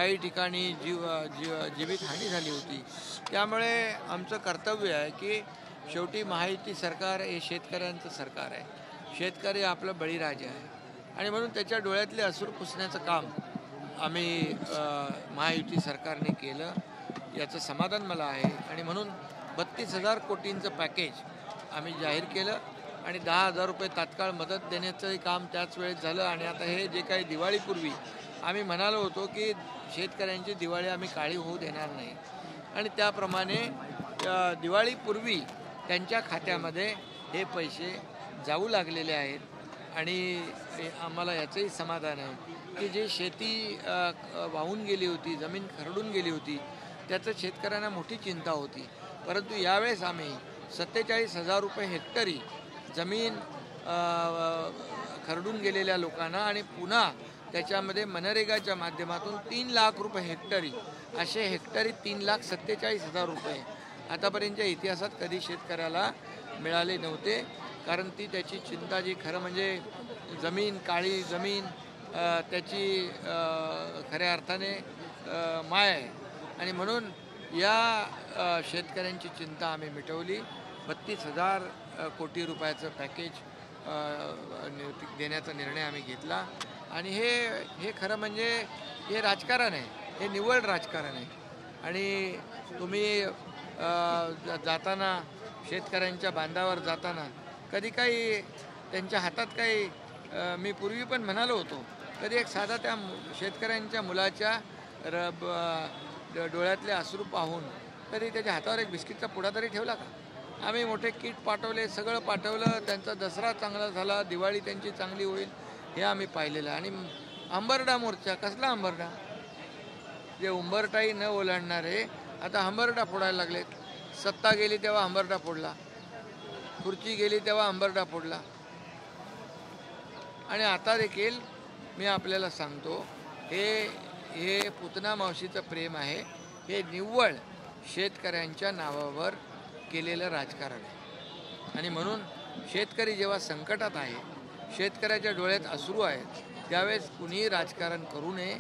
काही ठिकाणी जीवितहानी झाली होती। त्यामुळे आमचं कर्तव्य आहे की शेवटी महायुती सरकार हे शेतकऱ्यांचं सरकार आहे, शेतकरी आपलं बळीराजा आहे आणि म्हणून त्याच्या डोळ्यातले अश्रू पुसण्याचं काम आम्ही महायुती सरकारने केलं, याचं समाधान मला आहे। आणि म्हणून 32,000 कोटींचं पॅकेज आम्ही जाहीर केलं आणि 10,000 रुपये तात्काळ मदत देण्याचंही काम त्याच वेळेत झालं। आणि आता हे जे काही दिवाळीपूर्वी आम्ही म्हणालो होतो की शेतकऱ्यांची दिवाळी आम्ही काळी होऊ देणार नाही आणि त्याप्रमाणे दिवाळीपूर्वी त्यांच्या खात्यामध्ये हे पैसे जाऊ लागलेले आहेत। आणि आम्हाला याचंही समाधान आहे की जे शेती वाहून गेली होती, जमीन खरडून गेली होती, त्याचं शेतकऱ्यांना मोठी चिंता होती, परंतु यावेळेस आम्ही 47,000 रुपये हेक्टरी जमीन खरडून गेलेल्या लोकांना आणि पुन्हा त्याच्यामध्ये मनरेगाच्या माध्यमातून 3 लाख रुपये हेक्टरी, असे हेक्टरी 3,47,000 रुपये आतापर्यंतच्या इतिहासात कधी शेतकऱ्याला मिळाले नव्हते। कारण ती त्याची चिंता जी खरं म्हणजे जमीन, काळी जमीन, त्याची खऱ्या अर्थाने माय आहे आणि म्हणून या शेतकऱ्यांची चिंता आम्ही मिटवली। 32,000 कोटी रुपयाचं पॅकेज देण्याचा निर्णय आम्ही घेतला आणि हे खरं म्हणजे हे राजकारण आहे, हे निव्वळ राजकारण आहे। आणि तुम्ही जाताना शेतकऱ्यांच्या बांधावर जाताना कधी काही त्यांच्या हातात काही मी पूर्वी पण म्हणालो होतो, कधी एक साधा त्या शेतकऱ्यांच्या मुलाच्या डोळ्यातले अश्रू पाहून कधी त्याच्या हातावर एक बिस्किटचा पुडा तरी ठेवला का? आम्ही मोठे किट पाठवले, सगळं पाठवलं, त्यांचा दसरा चांगला झाला, दिवाळी त्यांची चांगली होईल हे आम्ही पाहिलेलं। आणि हंबरडा मोर्चा, कसला हंबरडा? जे उंबरठाही न ओलांडणारे आता हंबरडा फोडायला लागलेत। सत्ता गेली तेव्हा हंबरडा फोडला, खुर्ची गेली तेव्हा हंबरडा फोडला आणि आता देखील मी आपल्याला सांगतो हे पुतना मावशीचं प्रेम आहे, हे निव्वळ शेतकऱ्यांच्या नावावर केलेलं राजकारण आहे। आणि म्हणून शेतकरी जेव्हा संकटात आहे, शेतकऱ्याच्या डोळ्यात अश्रू आहेत, त्यावेळेस कुणीही राजकारण करू नये,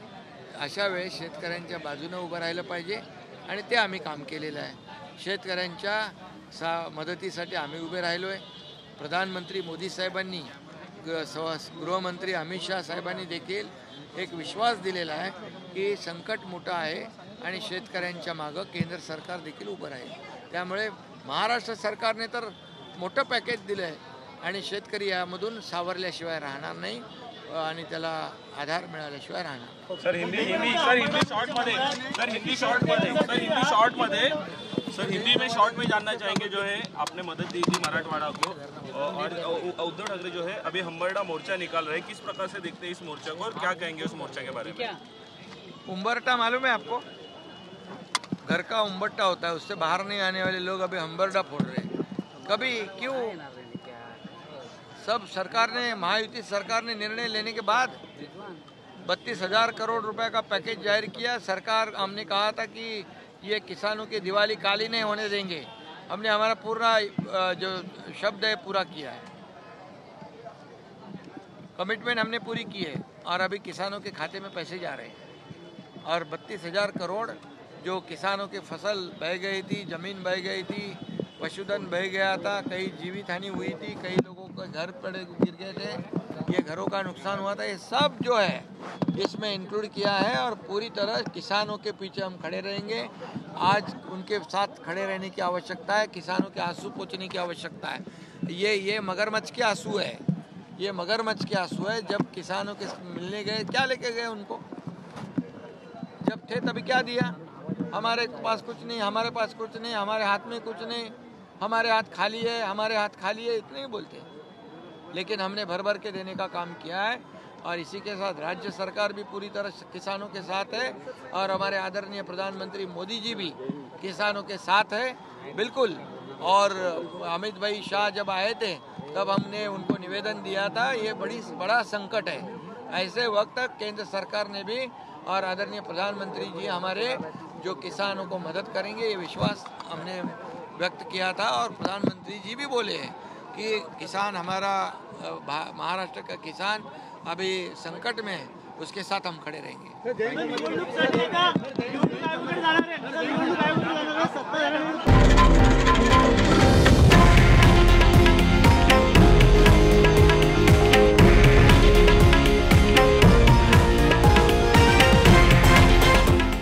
अशा वेळेस शेतकऱ्यांच्या बाजूनं उभं राहिलं पाहिजे आणि ते आम्ही काम केलेलं आहे। शेतकऱ्यांच्या मदतीसाठी आम्ही उभे राहिलो आहे। प्रधानमंत्री मोदी साहेबांनी, गृहमंत्री अमित शाह साहेबांनी देखील एक विश्वास दिलेला आहे की संकट मोठं आहे आणि शेतकऱ्यांच्या मागं केंद्र सरकार देखील उभं राहील। त्यामुळे महाराष्ट्र सरकारने तर मोठं पॅकेज दिलं आहे आणि शेतकरी यामधून सावरल्याशिवाय राहणार नाही आणि त्याला आधार मिळाल्याशिवाय राहणार। हिंदी में शॉर्ट में जानना चाहेंगे जो है आपने मदद दी थी मराठवाड़ा को और उद्धव ठाकरे जो है अभी हंबरडा मोर्चा निकाल रहे हैं, किस प्रकार से देखते हैं इस मोर्चा को और क्या कहेंगे उस मोर्चा के बारे में? उम्बरटा मालूम है आपको? घर का उम्बरटा होता है, उससे बाहर नहीं आने वाले लोग अभी हंबरडा फोड़ रहे हैं। कभी क्यों? सब सरकार ने, महायुति सरकार ने निर्णय लेने के बाद 32,000 करोड़ रुपए का पैकेज जाहिर किया। सरकार, हमने कहा था कि ये किसानों की दिवाली काली नहीं होने देंगे, हमने हमारा पूरा जो शब्द है पूरा किया है, कमिटमेंट हमने पूरी की है और अभी किसानों के खाते में पैसे जा रहे हैं। और 32,000 करोड़ जो किसानों की फसल बह गई थी, ज़मीन बह गई थी, पशुधन बह गया था, कई जीवित हानि हुई थी, कई लोगों के घर पड़े गिर गए थे, ये घरों का नुकसान हुआ था, ये सब जो है इसमें इंक्लूड किया है और पूरी तरह किसानों के पीछे हम खड़े रहेंगे। आज उनके साथ खड़े रहने की आवश्यकता है, किसानों के आंसू पोंछने की आवश्यकता है। ये मगरमच्छ के आंसू है, ये मगरमच्छ के आंसू है। जब किसानों के मिलने गए, क्या लेके गए उनको? जब थे तभी क्या दिया? हमारे पास कुछ नहीं, हमारे पास कुछ नहीं, हमारे हाथ में कुछ नहीं, हमारे हाथ खाली है, हमारे हाथ खाली है, इतने ही बोलते। लेकिन हमने भर भर के देने का काम किया है और इसी के साथ राज्य सरकार भी पूरी तरह किसानों के साथ है और हमारे आदरणीय प्रधानमंत्री मोदी जी भी किसानों के साथ है बिल्कुल। और अमित भाई शाह जब आए थे तब हमने उनको निवेदन दिया था, ये बड़ा संकट है, ऐसे वक्त केंद्र सरकार ने भी और आदरणीय प्रधानमंत्री जी हमारे जो किसानों को मदद करेंगे, ये विश्वास हमने व्यक्त किया था। और प्रधानमंत्री जी भी बोले हैं कि किसान हमारा महाराष्ट्र का किसान अभी संकट में है, उसके साथ हम खड़े रहेंगे।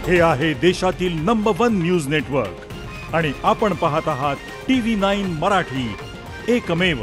हे आहे देशातील नंबर 1 न्यूज नेटवर्क आणि आपण पाहत आहात TV9 मराठी, एकमेव.